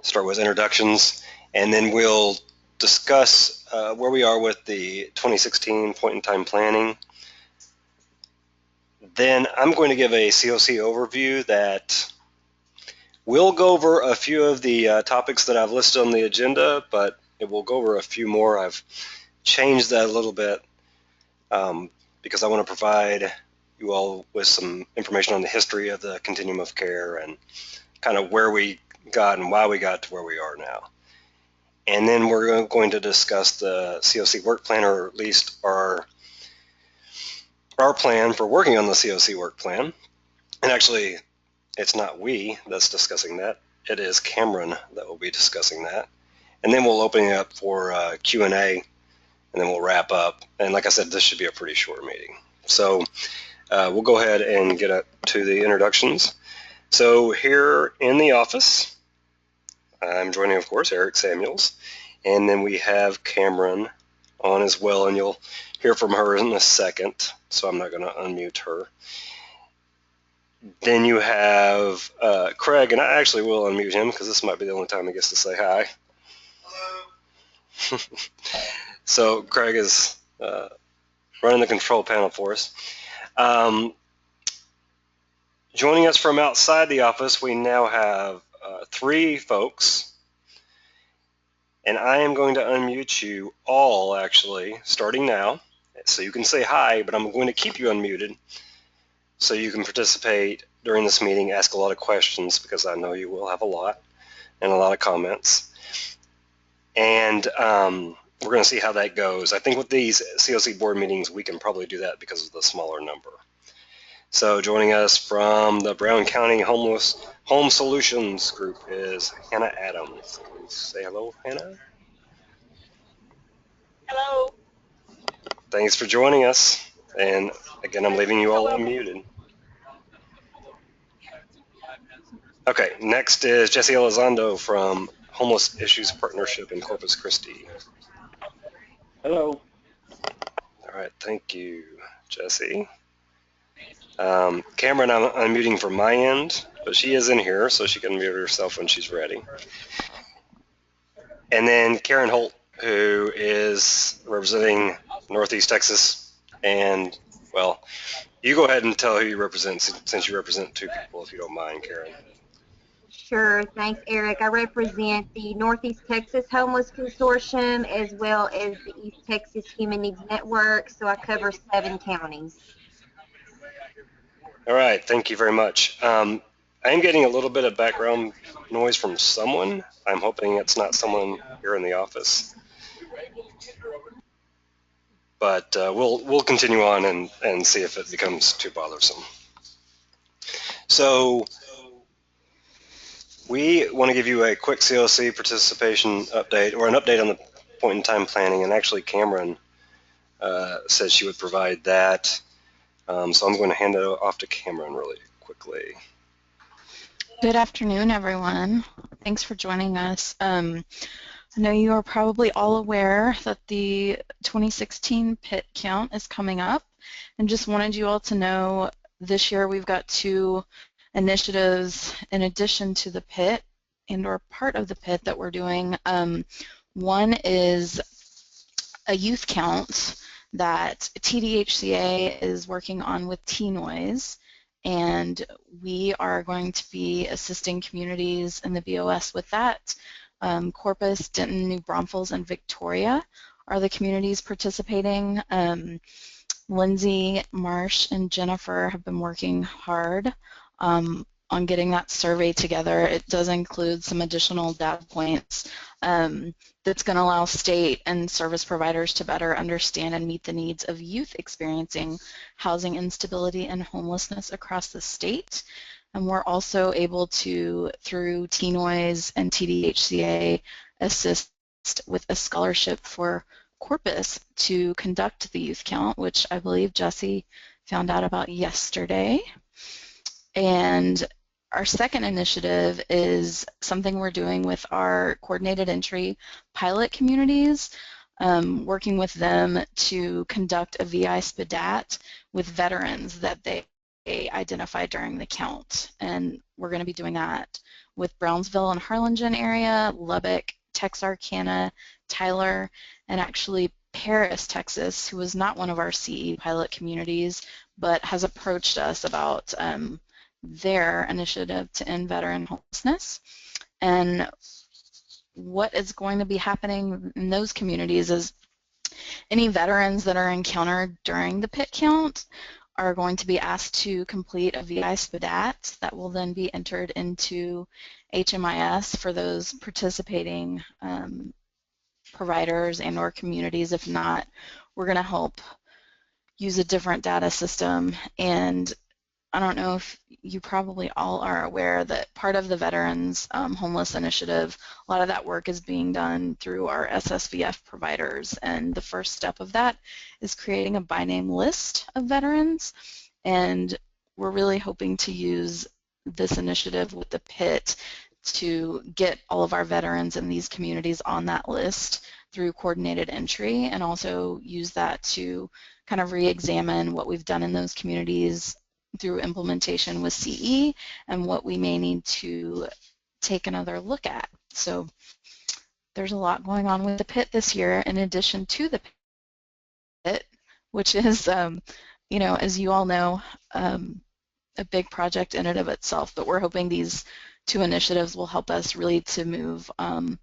start with introductions, and then we'll discuss where we are with the 2016 point-in-time planning. Then I'm going to give a CoC overview that will go over a few of the topics that I've listed on the agenda, but it will go over a few more. I've changed that a little bit because I want to provide you all with some information on the history of the continuum of care and kind of where we got and why we got to where we are now. And then we're going to discuss the CoC work plan, or at least our plan for working on the CoC work plan. And actually, it's not we that's discussing that. It is Cameron that will be discussing that. And then we'll open it up for Q&A, and then we'll wrap up. And like I said, this should be a pretty short meeting. So we'll go ahead and get up to the introductions. So here in the office, I'm joining, of course, Eric Samuels. And then we have Cameron on as well, and you'll hear from her in a second, so I'm not going to unmute her. Then you have Craig, and I actually will unmute him because this might be the only time he gets to say hi. Hello. So Craig is running the control panel for us. Joining us from outside the office, we now have 3 folks. And I am going to unmute you all, actually, starting now. So you can say hi, but I'm going to keep you unmuted so you can participate during this meeting, ask a lot of questions, because I know you will have a lot and a lot of comments. And we're going to see how that goes. I think with these CoC board meetings, we can probably do that because of the smaller number. So joining us from the Brown County Home Solutions Group is Hannah Adams. Say hello, Hannah. Hello. Thanks for joining us. And again, I'm leaving you all unmuted. Okay, next is Jesse Elizondo from Homeless Issues Partnership in Corpus Christi. Hello. All right, thank you, Jesse. Cameron, I'm unmuting from my end, but she is in here, so she can mute herself when she's ready. And then Karen Holt, who is representing Northeast Texas. And, well, you go ahead and tell who you represent, since you represent 2 people, if you don't mind, Karen. Sure. Thanks, Eric. I represent the Northeast Texas Homeless Consortium as well as the East Texas Human Needs Network, so I cover 7 counties. All right, thank you very much. I am getting a little bit of background noise from someone. I'm hoping it's not someone here in the office. But we'll continue on and see if it becomes too bothersome. So we want to give you a quick CoC participation update, or an update on the point-in-time planning, and actually Cameron said she would provide that. So I'm going to hand it off to Cameron really quickly. Good afternoon, everyone. Thanks for joining us. I know you are probably all aware that the 2016 PIT count is coming up, and just wanted you all to know this year we've got 2 initiatives in addition to the PIT and/or part of the PIT that we're doing. One is a youth count that TDHCA is working on with T-Noise, and we are going to be assisting communities in the BOS with that. Corpus, Denton, New Braunfels, and Victoria are the communities participating. Lindsay, Marsh, and Jennifer have been working hard on getting that survey together. It does include some additional data points that's going to allow state and service providers to better understand and meet the needs of youth experiencing housing instability and homelessness across the state. And we're also able to, through T-Noise and TDHCA, assist with a scholarship for Corpus to conduct the youth count, which I believe Jesse found out about yesterday. And our second initiative is something we're doing with our coordinated entry pilot communities, working with them to conduct a VI SPDAT with veterans that they identified during the count. And we're going to be doing that with Brownsville and Harlingen area, Lubbock, Texarkana, Tyler, and actually Paris, Texas, who was not one of our CE pilot communities, but has approached us about their initiative to end veteran homelessness. And what is going to be happening in those communities is any veterans that are encountered during the pit count are going to be asked to complete a VI SPDAT that will then be entered into HMIS for those participating providers and or communities. If not, we're going to help use a different data system. And I don't know if you probably all are aware that part of the Veterans Homeless Initiative, a lot of that work is being done through our SSVF providers. And the first step of that is creating a by name list of veterans. And we're really hoping to use this initiative with the PIT to get all of our veterans in these communities on that list through coordinated entry, and also use that to kind of re-examine what we've done in those communities through implementation with CE and what we may need to take another look at. So there's a lot going on with the PIT this year in addition to the PIT, which is, you know, as you all know, a big project in and of itself, but we're hoping these two initiatives will help us really to move on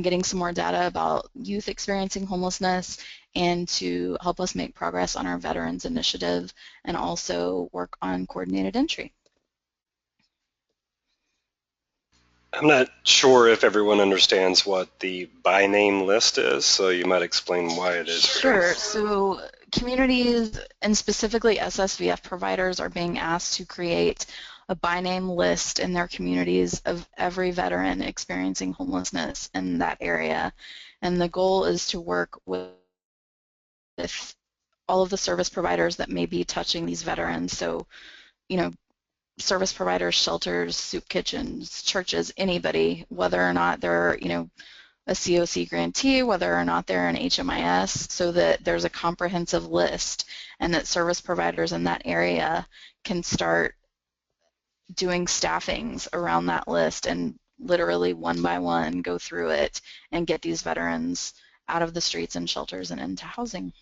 getting some more data about youth experiencing homelessness and to help us make progress on our Veterans Initiative and also work on coordinated entry. I'm not sure if everyone understands what the by name list is, so you might explain why it is. Sure. So communities and specifically SSVF providers are being asked to create a by name list in their communities of every veteran experiencing homelessness in that area. And the goal is to work with all of the service providers that may be touching these veterans. So, you know, service providers, shelters, soup kitchens, churches, anybody, whether or not they're, you know, a CoC grantee, whether or not they're an HMIS, so that there's a comprehensive list and that service providers in that area can start doing staffings around that list and literally one by one go through it and get these veterans out of the streets and shelters and into housing.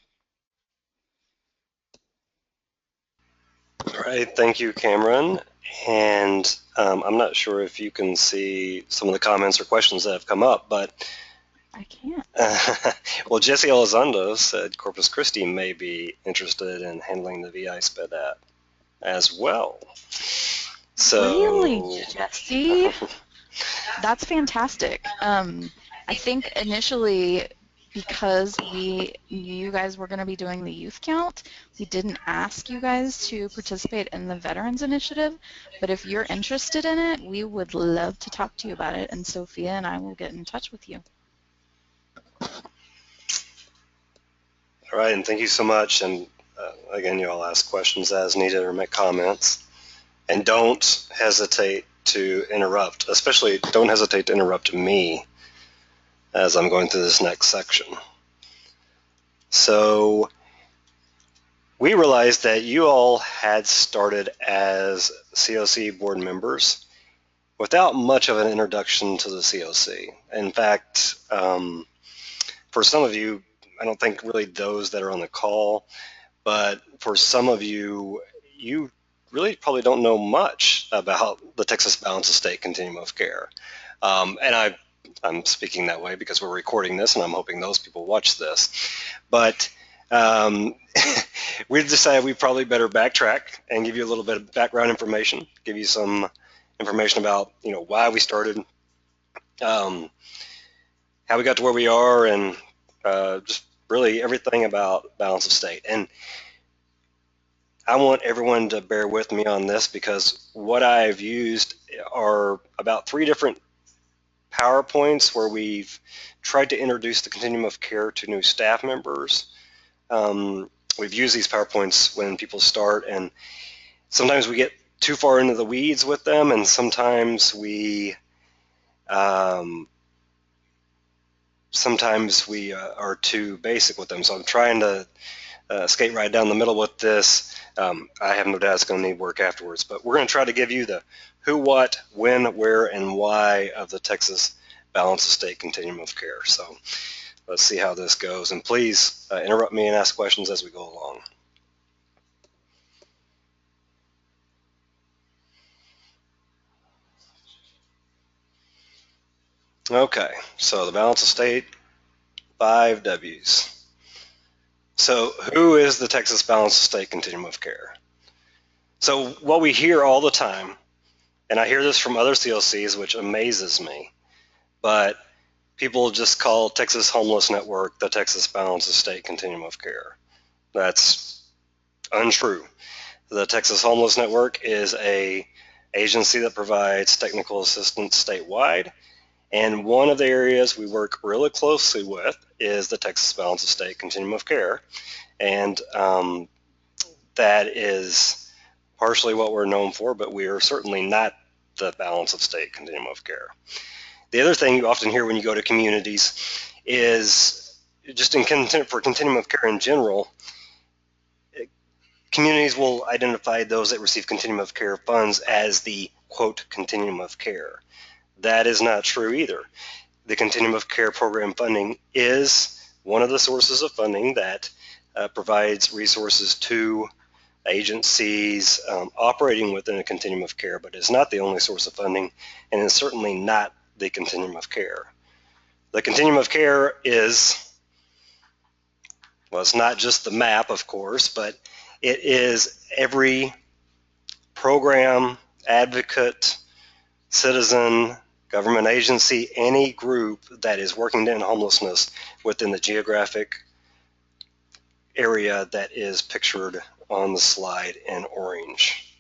All right, thank you, Cameron. And I'm not sure if you can see some of the comments or questions that have come up, but I can't. Well, Jesse Elizondo said Corpus Christi may be interested in handling the VI SPDAT as well. So, really, Jesse? That's fantastic. I think initially, because we knew you guys were going to be doing the youth count, we didn't ask you guys to participate in the Veterans Initiative, but if you're interested in it, we would love to talk to you about it, and Sophia and I will get in touch with you. all right, and thank you so much. And again, you all ask questions as needed or make comments. And don't hesitate to interrupt, especially don't hesitate to interrupt me as I'm going through this next section. So we realized that you all had started as CoC board members without much of an introduction to the CoC. In fact, for some of you, I don't think really those that are on the call, but for some of you, you really probably don't know much about the Texas Balance of State Continuum of Care. And I'm speaking that way because we're recording this, and I'm hoping those people watch this. But we decided we probably better backtrack and give you a little bit of background information, give you some information about, you know, why we started, how we got to where we are, and just really everything about Balance of State. And I want everyone to bear with me on this because what I've used are about 3 different PowerPoints where we've tried to introduce the Continuum of Care to new staff members. We've used these PowerPoints when people start, and sometimes we get too far into the weeds with them, and sometimes we are too basic with them. So I'm trying to skate right down the middle with this. I have no doubt it's going to need work afterwards, but we're going to try to give you the who, what, when, where, and why of the Texas Balanced Estate Continuum of Care. So let's see how this goes, and please interrupt me and ask questions as we go along. Okay, so the Balanced Estate, 5 W's. So who is the Texas Balanced Estate Continuum of Care? So what we hear all the time, and I hear this from other COCs, which amazes me, but people just call Texas Homeless Network the Texas Balanced Estate Continuum of Care. That's untrue. The Texas Homeless Network is an agency that provides technical assistance statewide, and one of the areas we work really closely with is the Texas Balanced Estate Continuum of Care, and that is partially what we're known for, but we are certainly not the Balanced Estate Continuum of Care. The other thing you often hear when you go to communities is just for Continuum of Care in general, communities will identify those that receive Continuum of Care funds as the, quote, Continuum of Care. That is not true either. The Continuum of Care program funding is one of the sources of funding that provides resources to agencies operating within a Continuum of Care, but is not the only source of funding, and is certainly not the Continuum of Care. The Continuum of Care is, well, it's not just the map, of course, but it is every program, advocate, citizen, government agency, any group that is working to end homelessness within the geographic area that is pictured on the slide in orange.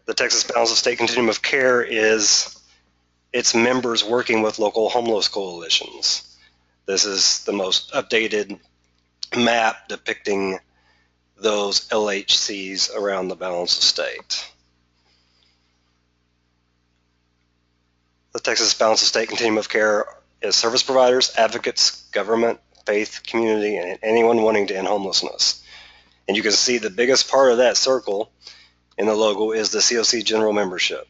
The Texas Balanced Estate Continuum of Care is its members working with local homeless coalitions. This is the most updated map depicting those LHCs around the Balanced Estate. The Texas Balanced Estate Continuum of Care is service providers, advocates, government, faith, community, and anyone wanting to end homelessness. And you can see the biggest part of that circle in the logo is the CoC general membership.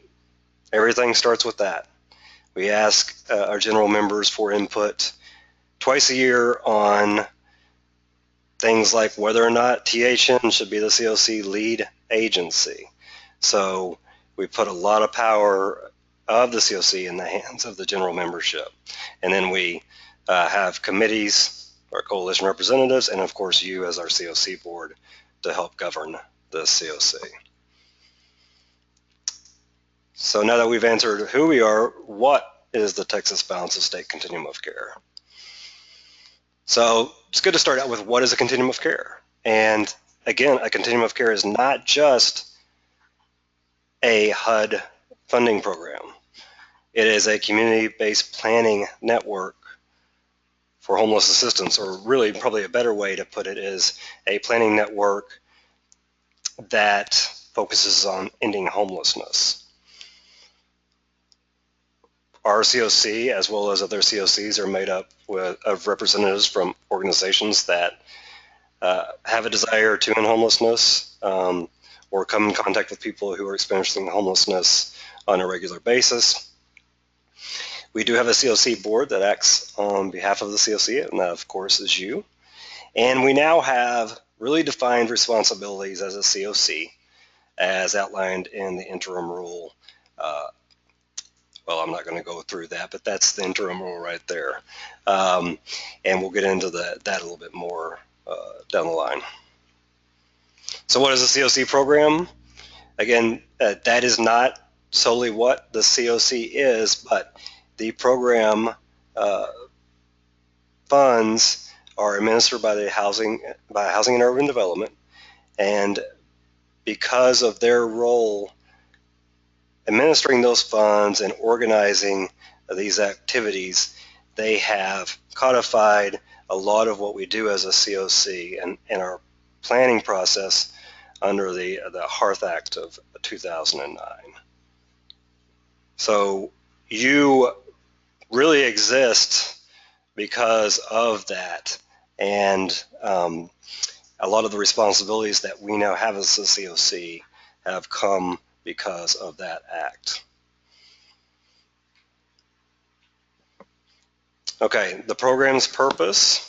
Everything starts with that. We ask our general members for input twice a year on things like whether or not THN should be the CoC lead agency. So we put a lot of power of the CoC in the hands of the general membership. And then we have committees, our coalition representatives, and of course you as our CoC board to help govern the CoC. So now that we've answered who we are, what is the Texas Balanced Estate Continuum of Care? So it's good to start out with what is a Continuum of Care. And again, a Continuum of Care is not just a HUD funding program. It is a community-based planning network for homeless assistance, or really probably a better way to put it is a planning network that focuses on ending homelessness. Our CoC, as well as other CoCs, are made up of representatives from organizations that have a desire to end homelessness or come in contact with people who are experiencing homelessness on a regular basis. We do have a CoC board that acts on behalf of the CoC, and that, of course, is you. And we now have really defined responsibilities as a CoC, as outlined in the interim rule. Well, I'm not going to go through that, but that's the interim rule right there. And we'll get into that a little bit more down the line. So what is a CoC program? Again, that is not solely what the CoC is, but the program funds are administered by Housing and Urban Development, and because of their role administering those funds and organizing these activities, they have codified a lot of what we do as a CoC and our planning process under the Hearth Act of 2009. So you really exist because of that. And a lot of the responsibilities that we now have as a CoC have come because of that act. Okay, the program's purpose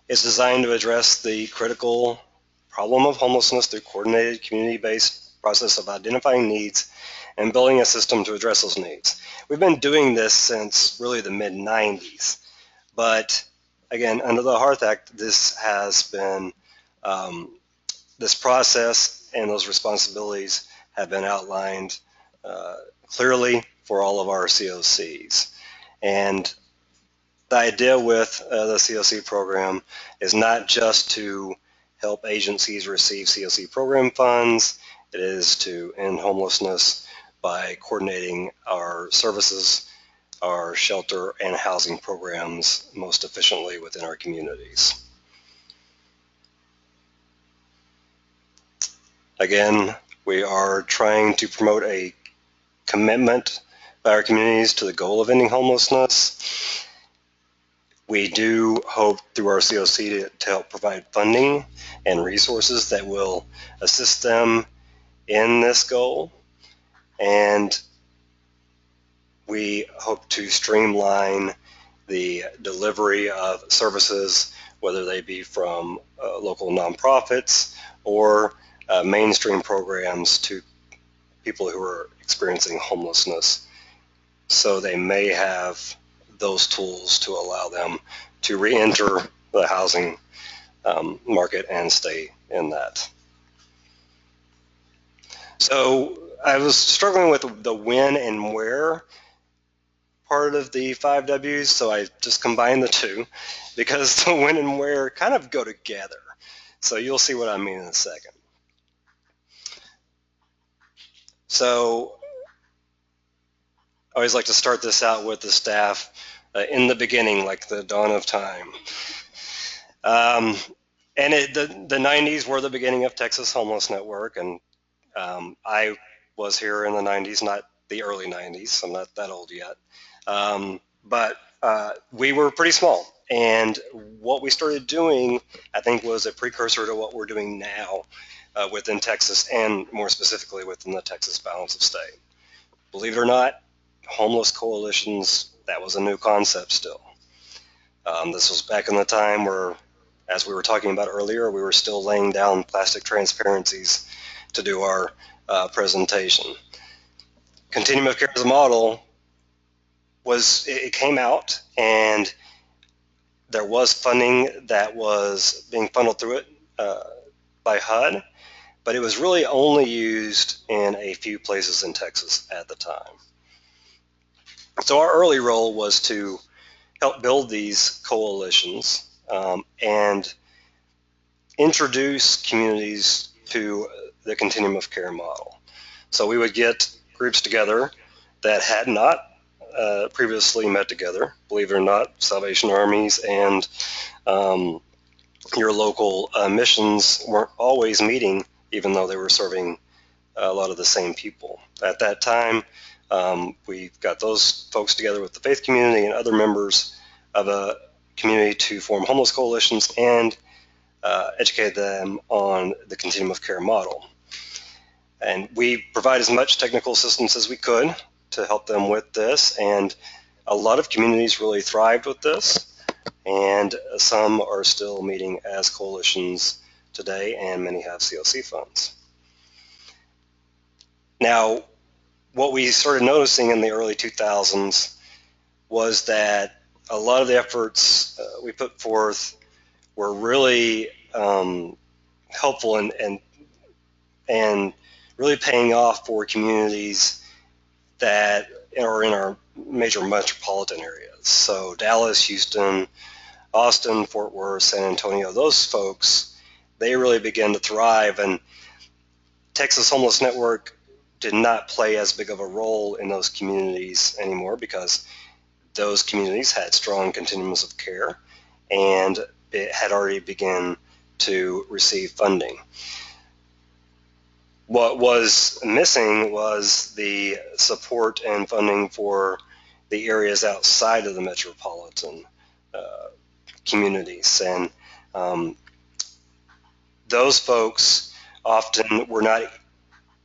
is designed to address the critical problem of homelessness through coordinated community-based process of identifying needs and building a system to address those needs. We've been doing this since really the mid-90s, but again, under the Hearth Act, this has been, this process and those responsibilities have been outlined clearly for all of our CoCs. And the idea with the CoC program is not just to help agencies receive CoC program funds. It is to end homelessness by coordinating our services, our shelter and housing programs most efficiently within our communities. Again, we are trying to promote a commitment by our communities to the goal of ending homelessness. We do hope through our CoC to help provide funding and resources that will assist them in this goal. And we hope to streamline the delivery of services, whether they be from local nonprofits or mainstream programs to people who are experiencing homelessness. So they may have those tools to allow them to re-enter the housing market and stay in that. So I was struggling with the when and where part of the 5 W's, so I just combined the two because the when and where kind of go together. So you'll see what I mean in a second. So I always like to start this out with the staff in the beginning, like the dawn of time. And the 90s were the beginning of Texas Homeless Network, and I was here in the 90s, not the early 90s. I'm not that old yet. But we were pretty small. And what we started doing, I think, was a precursor to what we're doing now within Texas, and more specifically within the Texas Balance of State. Believe it or not, homeless coalitions, that was a new concept still. This was back in the time where, as we were talking about earlier, we were still laying down plastic transparencies to do our presentation. Continuum of Care as a model it came out, and there was funding that was being funneled through it by HUD, but it was really only used in a few places in Texas at the time. So our early role was to help build these coalitions and introduce communities to the Continuum of Care model. So we would get groups together that had not previously met together. Believe it or not, Salvation Armies and your local missions weren't always meeting, even though they were serving a lot of the same people. At that time, we got those folks together with the faith community and other members of a community to form homeless coalitions and educate them on the Continuum of Care model. And we provide as much technical assistance as we could to help them with this, and a lot of communities really thrived with this, and some are still meeting as coalitions today, and many have CoC funds. Now, what we started noticing in the early 2000s was that a lot of the efforts we put forth were really helpful and really paying off for communities that are in our major metropolitan areas. So Dallas, Houston, Austin, Fort Worth, San Antonio, those folks, they really began to thrive. And Texas Homeless Network did not play as big of a role in those communities anymore because those communities had strong continuums of care and it had already begun to receive funding. What was missing was the support and funding for the areas outside of the metropolitan communities. And those folks often were not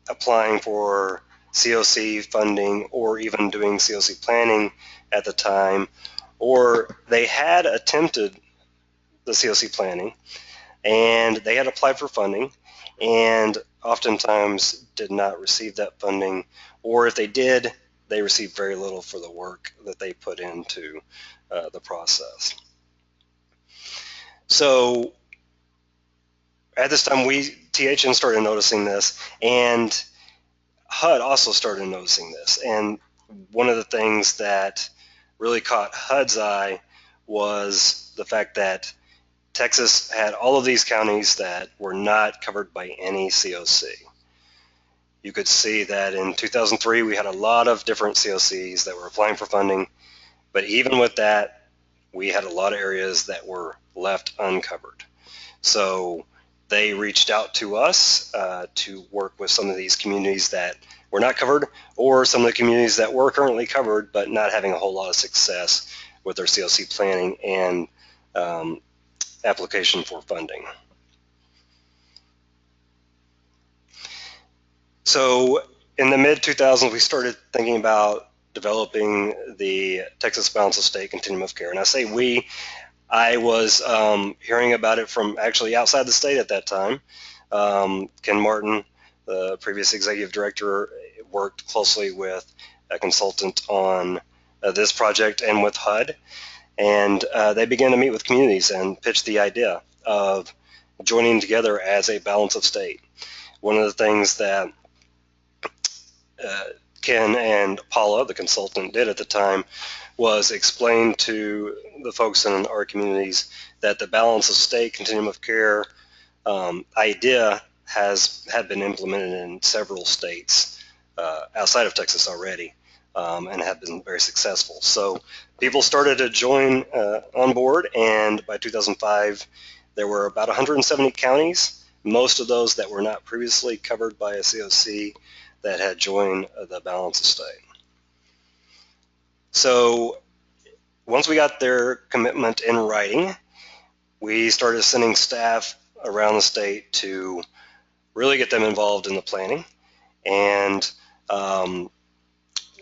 applying for CoC funding or even doing CoC planning at the time, or they had attempted the CoC planning and they had applied for funding and oftentimes did not receive that funding, or if they did, they received very little for the work that they put into the process. So at this time, THN started noticing this, and HUD also started noticing this. And one of the things that really caught HUD's eye was the fact that Texas had all of these counties that were not covered by any CoC. You could see that in 2003 we had a lot of different CoCs that were applying for funding, but even with that, we had a lot of areas that were left uncovered. So they reached out to us to work with some of these communities that were not covered, or some of the communities that were currently covered but not having a whole lot of success with their CoC planning and application for funding. So in the mid-2000s, we started thinking about developing the Texas Balance of State Continuum of Care. And I say we, I was hearing about it from actually outside the state at that time. Ken Martin, the previous executive director, worked closely with a consultant on this project and with HUD. And they began to meet with communities and pitch the idea of joining together as a balance of state. One of the things that Ken and Paula, the consultant, did at the time was explain to the folks in our communities that the balance of state continuum of care idea had been implemented in several states outside of Texas already and have been very successful. So people started to join on board, and by 2005 there were about 170 counties, most of those that were not previously covered by a CoC, that had joined the balance of state. So once we got their commitment in writing, we started sending staff around the state to really get them involved in the planning. And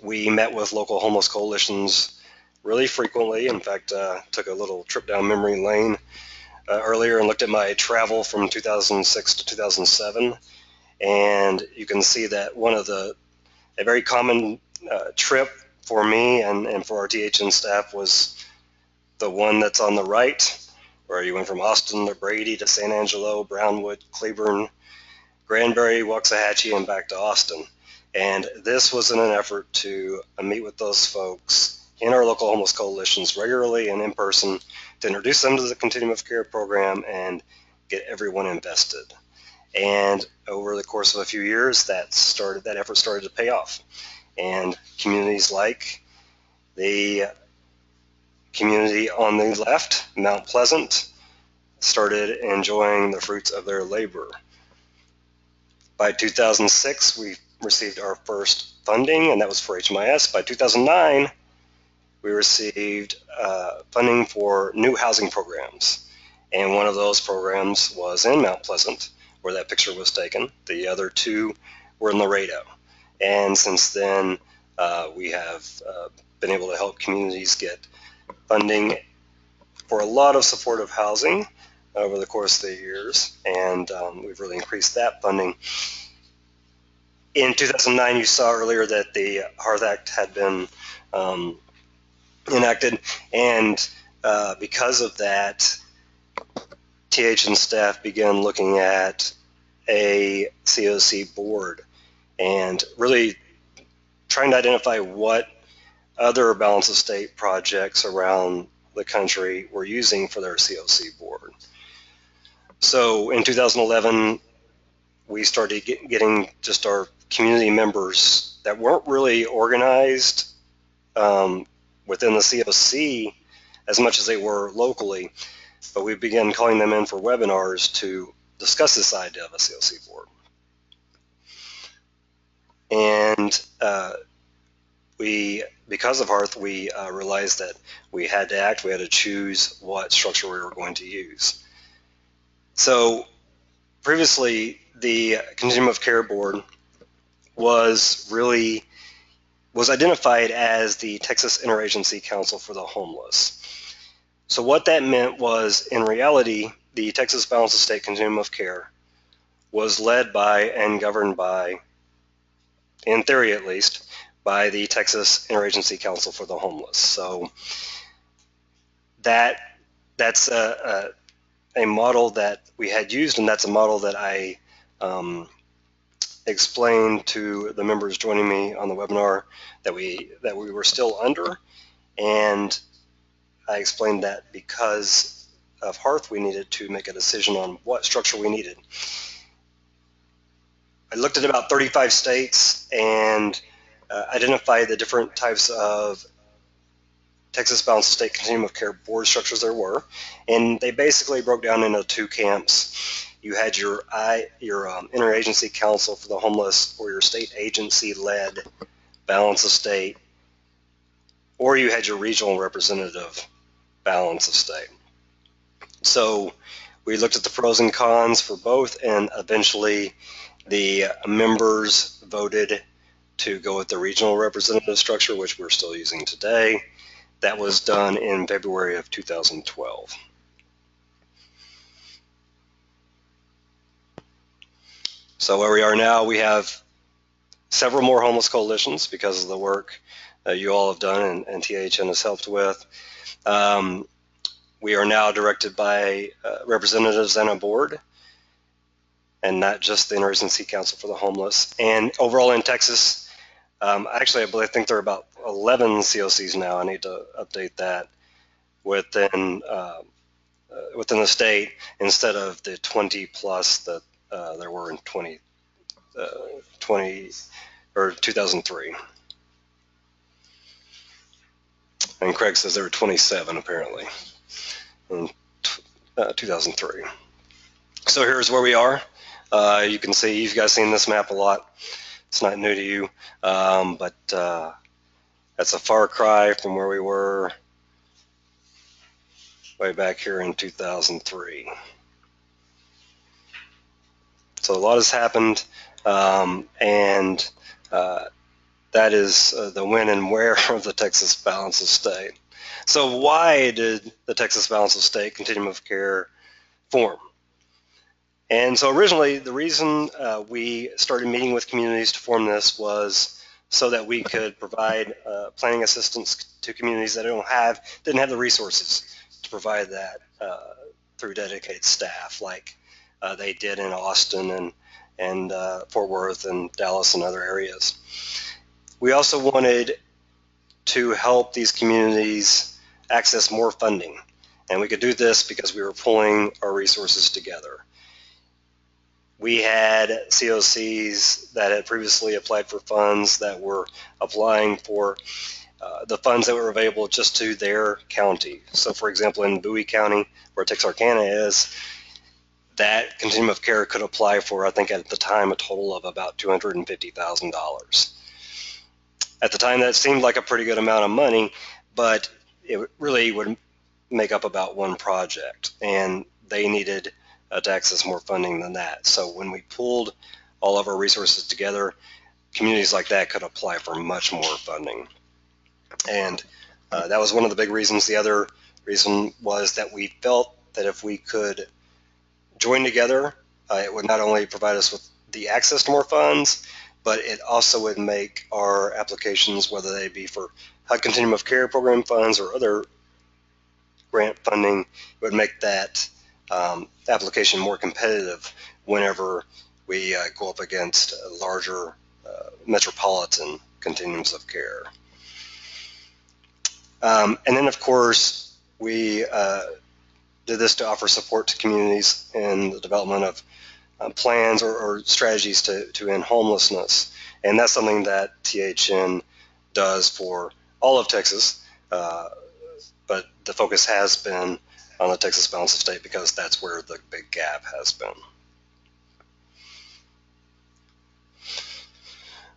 we met with local homeless coalitions really frequently. In fact, took a little trip down memory lane earlier and looked at my travel from 2006 to 2007. And you can see that a very common trip for me and for our THN staff was the one that's on the right, where you went from Austin to Brady to San Angelo, Brownwood, Cleburne, Granbury, Waxahachie, and back to Austin. And this was in an effort to meet with those folks in our local homeless coalitions regularly and in person to introduce them to the Continuum of Care program and get everyone invested. And over the course of a few years, that effort started to pay off. And communities like the community on the left, Mount Pleasant, started enjoying the fruits of their labor. By 2006, we received our first funding, and that was for HMIS. By 2009, we received funding for new housing programs. And one of those programs was in Mount Pleasant, where that picture was taken. The other two were in Laredo. And since then, we have been able to help communities get funding for a lot of supportive housing over the course of the years, and we've really increased that funding. In 2009, you saw earlier that the Hearth Act had been enacted, and because of that, THN staff began looking at a CoC board and really trying to identify what other balance of state projects around the country were using for their CoC board. So in 2011, we started getting just our community members that weren't really organized within the CoC as much as they were locally, but we began calling them in for webinars to discuss this idea of a CoC board. And because of Hearth, we realized that we had to act. We had to choose what structure we were going to use. So previously, the Continuum of Care Board was identified as the Texas Interagency Council for the Homeless. So what that meant was, in reality, the Texas Balance of State Continuum of Care was led by and governed by, in theory at least, by the Texas Interagency Council for the Homeless. So that's a model that we had used, and that's a model that I explained to the members joining me on the webinar that we were still under, and I explained that because of Hearth, we needed to make a decision on what structure we needed. I looked at about 35 states and identified the different types of Texas Balance of State Continuum of Care board structures there were, and they basically broke down into two camps. You had your interagency council for the homeless, or your state agency-led balance of state, or you had your regional representative balance of state. So we looked at the pros and cons for both, and eventually the members voted to go with the regional representative structure, which we're still using today. That was done in February of 2012. So where we are now, we have several more homeless coalitions because of the work you all have done and THN has helped with. We are now directed by representatives and a board, and not just the Interagency Council for the Homeless. And overall in Texas, actually I think there are about 11 CoCs now. I need to update that within the state instead of the 20 plus that there were in 2003. And Craig says there were 27 apparently in 2003. So here's where we are. You can see, you guys seen this map a lot. It's not new to you, but that's a far cry from where we were way back here in 2003. So a lot has happened, and that is the when and where of the Texas Balance of State. So why did the Texas Balance of State Continuum of Care form? And so originally, the reason we started meeting with communities to form this was so that we could provide planning assistance to communities that didn't have the resources to provide that through dedicated staff, like they did in Austin and Fort Worth and Dallas and other areas. We also wanted to help these communities access more funding, and we could do this because we were pulling our resources together. We had CoCs that had previously applied for funds that were applying for the funds that were available just to their county. So for example, in Bowie County, where Texarkana is, that Continuum of Care could apply for, I think at the time, a total of about $250,000. At the time, that seemed like a pretty good amount of money, but it really would make up about one project, and they needed to access more funding than that. So when we pulled all of our resources together, communities like that could apply for much more funding. And that was one of the big reasons. The other reason was that we felt that if we could join together, it would not only provide us with the access to more funds, but it also would make our applications, whether they be for HUD Continuum of Care program funds or other grant funding, it would make that application more competitive whenever we go up against larger metropolitan continuums of care. And then, of course, we did this to offer support to communities in the development of plans or strategies to end homelessness. And that's something that THN does for all of Texas, but the focus has been on the Texas Balance of State because that's where the big gap has been.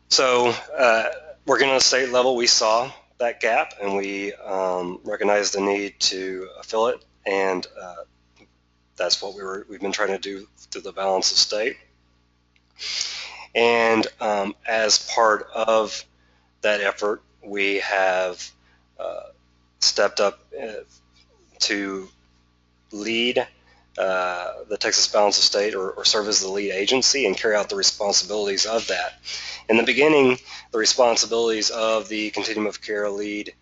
So Working on a state level, we saw that gap and we recognized the need to fill it, and that's what we've been trying to do through the balance of state. And as part of that effort, we have stepped up to lead the Texas Balance of State, or serve as the lead agency and carry out the responsibilities of that. In the beginning, the responsibilities of the Continuum of Care lead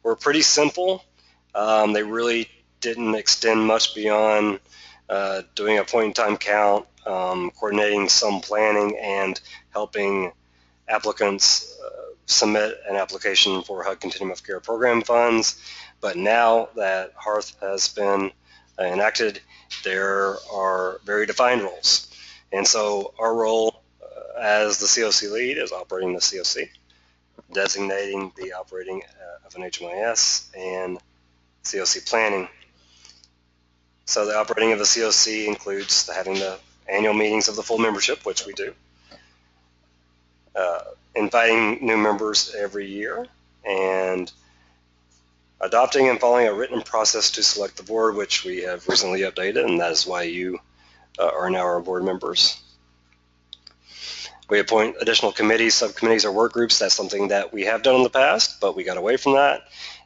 were pretty simple. They really didn't extend much beyond doing a point-in-time count, coordinating some planning, and helping applicants submit an application for HUD Continuum of Care program funds. But now that HARTH has been enacted, there are very defined roles. And so our role as the CoC lead is operating the CoC, designating the operating of an HMIS, and CoC planning. So the operating of the CoC includes having the annual meetings of the full membership, which we do, inviting new members every year, and adopting and following a written process to select the board, which we have recently updated, and that is why you are now our board members. We appoint additional committees, subcommittees, or work groups. That's something that we have done in the past, but we got away from that,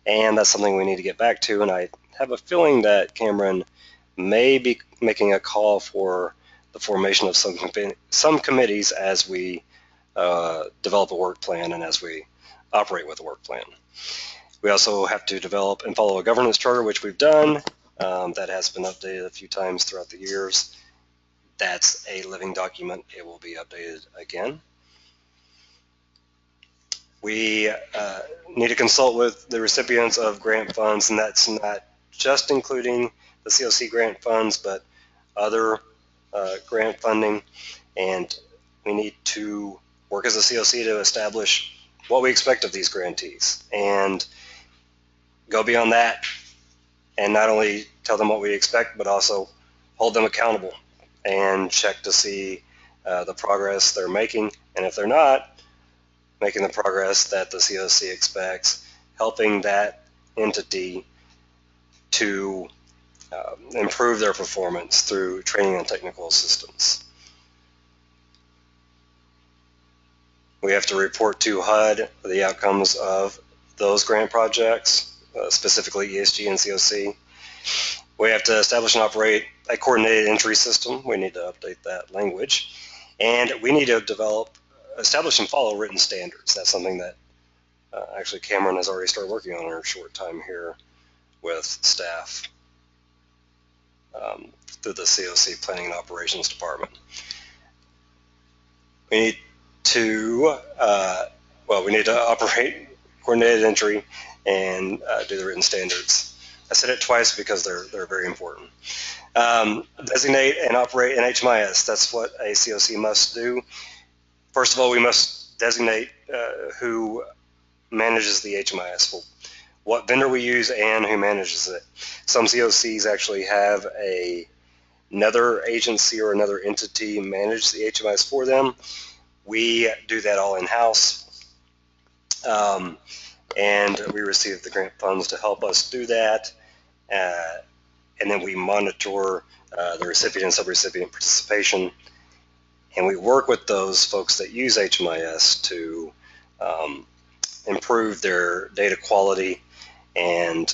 and that's something we need to get back to. And I have a feeling that Cameron may be making a call for the formation of some committees as we develop a work plan and as we operate with a work plan. We also have to develop and follow a governance charter, which we've done. That has been updated a few times throughout the years. That's a living document. It will be updated again. We need to consult with the recipients of grant funds, and that's not just including the CoC grant funds, but other grant funding. And we need to work as a CoC to establish what we expect of these grantees and go beyond that, and not only tell them what we expect, but also hold them accountable and check to see the progress they're making. And if they're not making the progress that the CoC expects, helping that entity to improve their performance through training and technical assistance. We have to report to HUD the outcomes of those grant projects, specifically ESG and CoC. We have to establish and operate a coordinated entry system. We need to update that language. And we need to establish and follow written standards. That's something that actually Cameron has already started working on in her short time here with staff through the CoC Planning and Operations Department. We need to, we need to operate coordinated entry and do the written standards. I said it twice because they're very important. Designate and operate an HMIS. That's what a CoC must do. First of all, we must designate who manages the HMIS, what vendor we use, and who manages it. Some CoCs actually have another agency or another entity manage the HMIS for them. We do that all in-house, and we receive the grant funds to help us do that, and then we monitor the recipient and subrecipient participation, and we work with those folks that use HMIS to improve their data quality and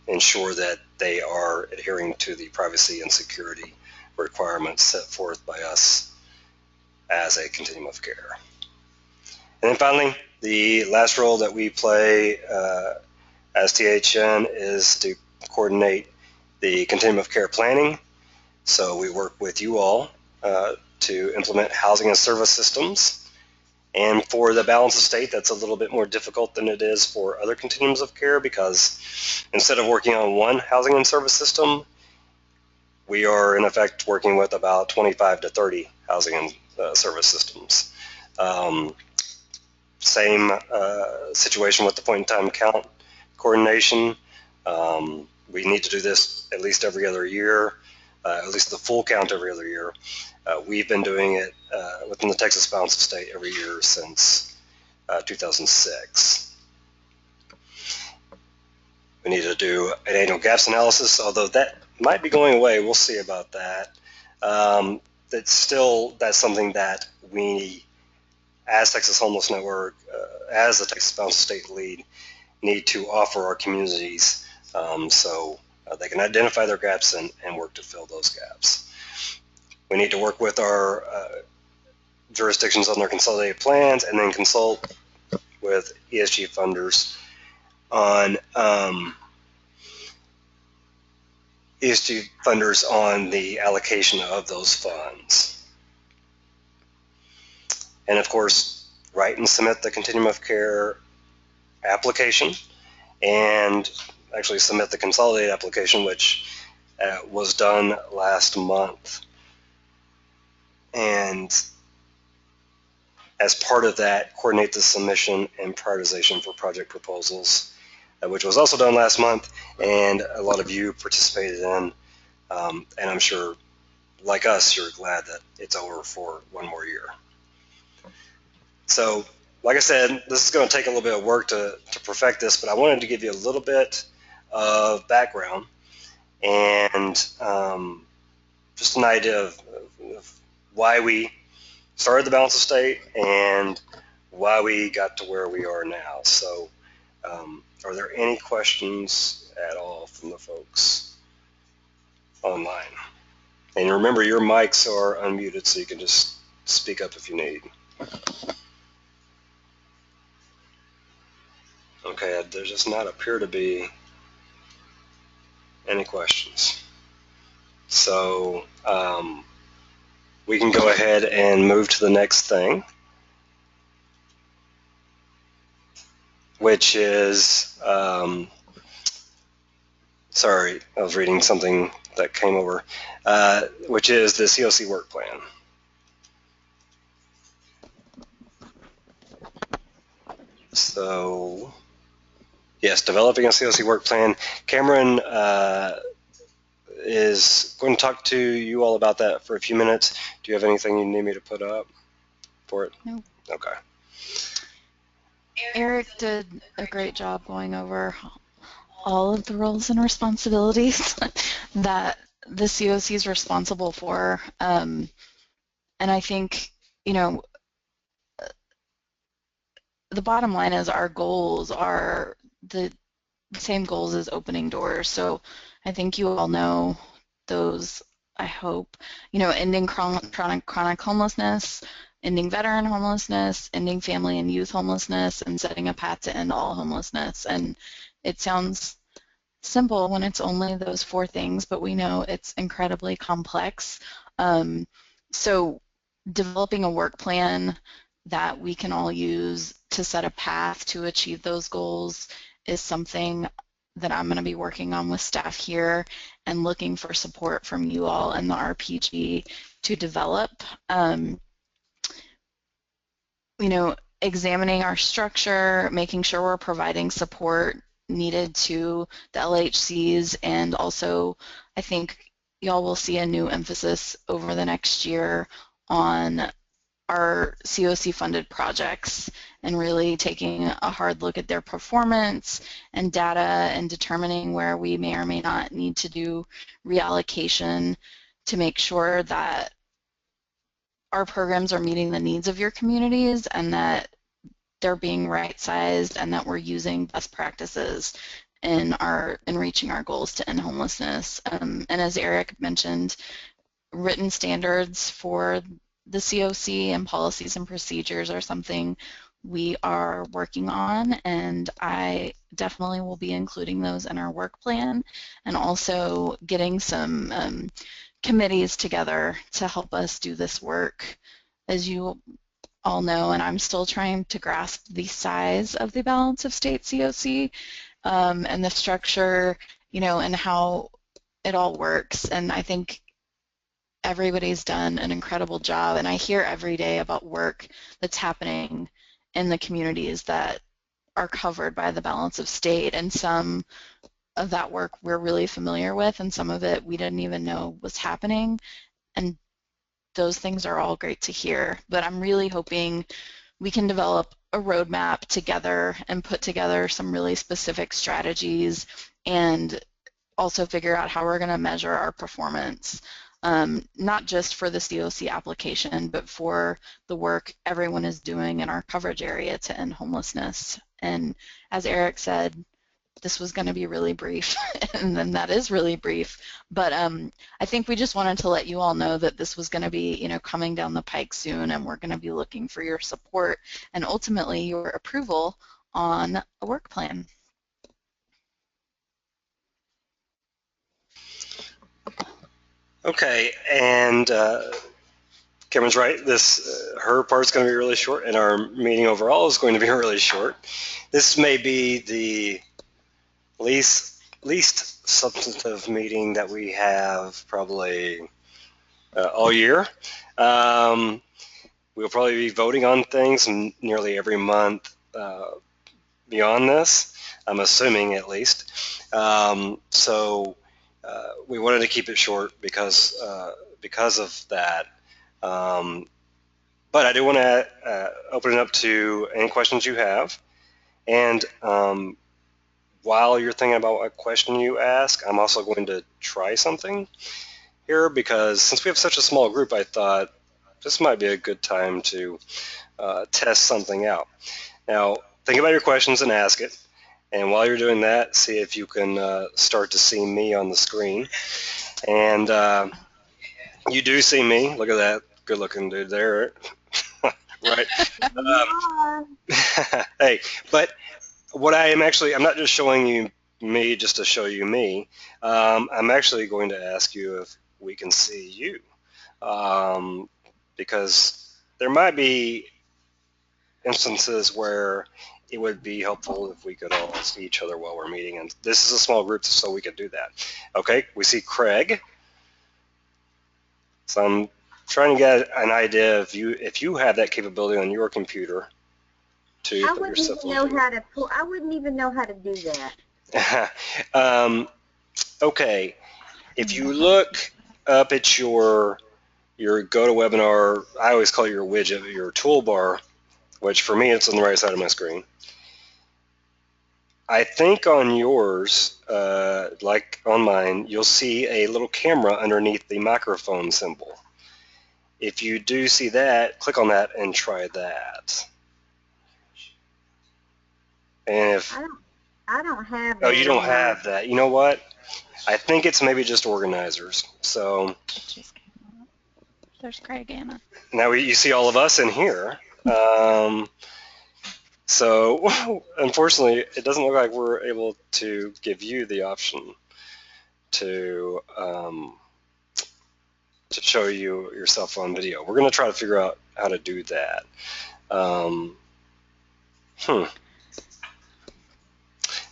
ensure that they are adhering to the privacy and security requirements set forth by us as a continuum of care. And then finally, the last role that we play as THN is to coordinate the continuum of care planning. So we work with you all to implement housing and service systems. And for the balance of state, that's a little bit more difficult than it is for other continuums of care, because instead of working on one housing and service system, we are in effect working with about 25 to 30 housing and service systems. Same situation with the point-in-time count coordination. We need to do this at least every other year, at least the full count every other year. We've been doing it within the Texas Balance of State every year since 2006. We need to do an annual gaps analysis, although that might be going away. We'll see about that. That's something that we, as Texas Homeless Network, as the Texas Balance of State lead, need to offer our communities so they can identify their gaps and work to fill those gaps. We need to work with our jurisdictions on their consolidated plans and then consult with ESG funders on the allocation of those funds. And of course, write and submit the Continuum of Care application, and actually submit the consolidated application, which was done last month. And as part of that, coordinate the submission and prioritization for project proposals, which was also done last month, and a lot of you participated in. And I'm sure, like us, you're glad that it's over for one more year. So, like I said, this is going to take a little bit of work to perfect this, but I wanted to give you a little bit of background and just an idea of why we started the Balance of State and why we got to where we are now. So are there any questions at all from the folks online? And remember, your mics are unmuted, so you can just speak up if you need. Okay, there does not appear to be any questions. So we can go ahead and move to the next thing, which is, sorry, I was reading something that came over, which is the CoC work plan. So, yes, developing a CoC work plan. Cameron is going to talk to you all about that for a few minutes. Do you have anything you need me to put up for it? No. Okay. Eric did a great job going over all of the roles and responsibilities that the CoC is responsible for. And I think, you know, the bottom line is our goals are the same goals as opening doors. So I think you all know those, I hope. You know, ending chronic homelessness, ending veteran homelessness, ending family and youth homelessness, and setting a path to end all homelessness. And it sounds simple when it's only those four things, but we know it's incredibly complex. So developing a work plan that we can all use to set a path to achieve those goals is something that I'm going to be working on with staff here and looking for support from you all and the RPG to develop. You know, examining our structure, making sure we're providing support needed to the LHCs, and also I think y'all will see a new emphasis over the next year on our CoC funded projects and really taking a hard look at their performance and data and determining where we may or may not need to do reallocation to make sure that our programs are meeting the needs of your communities and that they're being right-sized and that we're using best practices in reaching our goals to end homelessness. And as Eric mentioned, written standards for the CoC and policies and procedures are something we are working on, and I definitely will be including those in our work plan and also getting some committees together to help us do this work. As you all know, and I'm still trying to grasp the size of the Balance of State CoC and the structure, you know, and how it all works. And I think everybody's done an incredible job, and I hear every day about work that's happening in the communities that are covered by the Balance of State, and some of that work we're really familiar with, and some of it we didn't even know was happening, and those things are all great to hear. But I'm really hoping we can develop a roadmap together and put together some really specific strategies and also figure out how we're going to measure our performance, not just for the CoC application, but for the work everyone is doing in our coverage area to end homelessness. And as Eric said, this was going to be really brief, and then that is really brief. But I think we just wanted to let you all know that this was going to be, coming down the pike soon, and we're going to be looking for your support and ultimately your approval on a work plan. Okay, and Cameron's right. Her part's going to be really short, and our meeting overall is going to be really short. This may be the least substantive meeting that we have probably all year. We'll probably be voting on things nearly every month beyond this, I'm assuming at least. So we wanted to keep it short because of that. But I do want to open it up to any questions you have. And while you're thinking about what question you ask, I'm also going to try something here because since we have such a small group, I thought this might be a good time to test something out. Now, think about your questions and ask it. And while you're doing that, see if you can start to see me on the screen. And you do see me. Look at that good-looking dude there. Right. Hey, but what I am actually, I'm not just showing you me just to show you me. I'm actually going to ask you if we can see you. Because there might be instances where it would be helpful if we could all see each other while we're meeting. And this is a small group, so we could do that. Okay, we see Craig. So I'm trying to get an idea if you have that capability on your computer to put yourself on. I wouldn't even know how to do that. Okay, if you look up at your GoToWebinar, I always call it your widget, your toolbar, which for me it's on the right side of my screen. I think on yours, like on mine, you'll see a little camera underneath the microphone symbol. If you do see that, click on that and try that. And if I don't have that. Oh, you don't have that. You know what? I think it's maybe just organizers. So There's Craig, Anna. now you see all of us in here. So unfortunately, it doesn't look like we're able to give you the option to show you yourself on video. We're going to try to figure out how to do that.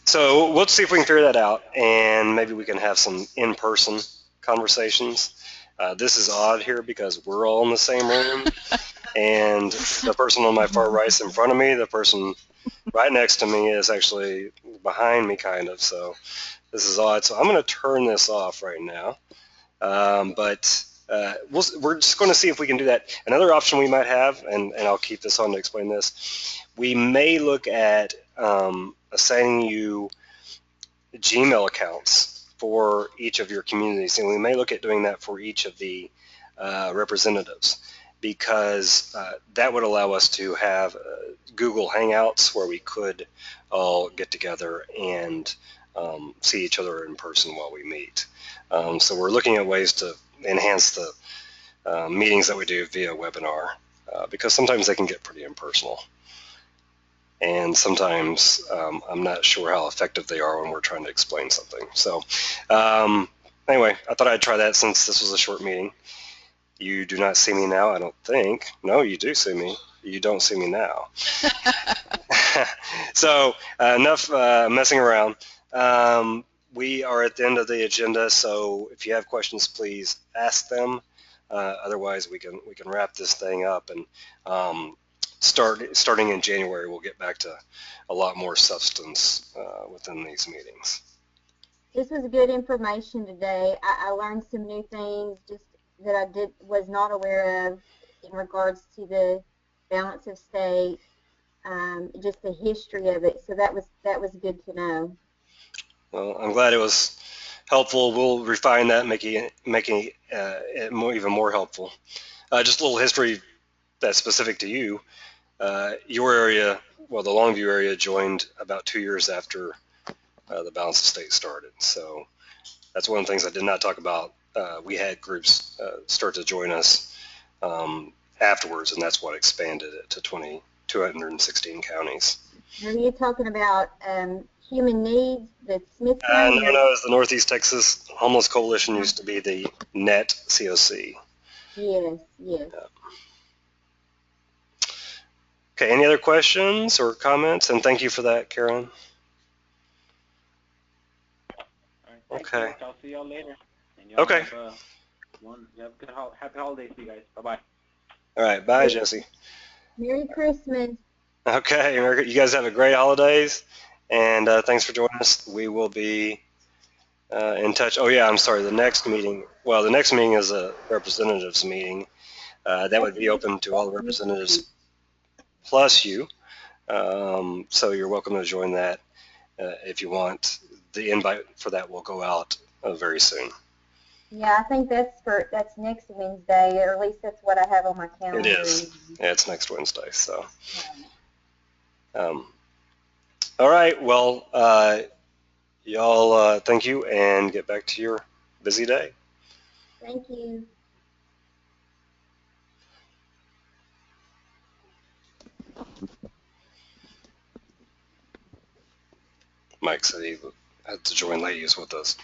So let's see if we can figure that out, and maybe we can have some in-person conversations. This is odd here because we're all in the same room, and the person on my far right is in front of me. The person right next to me is actually behind me, kind of. So this is odd. So I'm going to turn this off right now. But we're just going to see if we can do that. Another option we might have, and I'll keep this on to explain this, we may look at assigning you Gmail accounts for each of your communities, and we may look at doing that for each of the representatives, because that would allow us to have Google Hangouts where we could all get together and see each other in person while we meet. So we're looking at ways to enhance the meetings that we do via webinar, because sometimes they can get pretty impersonal. And sometimes I'm not sure how effective they are when we're trying to explain something. So anyway, I thought I'd try that since this was a short meeting. You do not see me now, I don't think. No, you do see me. You don't see me now. So enough messing around. We are at the end of the agenda, so if you have questions, please ask them. Otherwise, we can wrap this thing up, and starting in January, we'll get back to a lot more substance within these meetings. This was good information today. I learned some new things just that I was not aware of in regards to the balance of state just the history of it. So that was good to know. Well, I'm glad it was helpful. We'll refine that, making it even more helpful. Just a little history that's specific to you. Your area, well, the Longview area joined about 2 years after the Balance of State started. So that's one of the things I did not talk about. We had groups start to join us afterwards, and that's what expanded it to 216 counties. Are you talking about human needs, the Smith No, County? no, it's the Northeast Texas Homeless Coalition used to be the NET CoC. Yes, yes. Okay, any other questions or comments? And thank you for that, Karen. All right, Okay. I'll see y'all later. And y'all Okay. have good happy holidays to you guys. Bye-bye. All right, bye, Jesse. Merry Christmas. Okay, you guys have a great holidays, and thanks for joining us. We will be in touch. Oh, yeah, I'm sorry. The next meeting is a representatives meeting. That would be open to all the representatives plus you. So you're welcome to join that if you want. The invite for that will go out very soon. Yeah, I think that's next Wednesday, or at least that's what I have on my calendar. It is. Yeah, it's next Wednesday. So, all right. Well, y'all, thank you, and get back to your busy day. Thank you. Mike said he had to join ladies with us.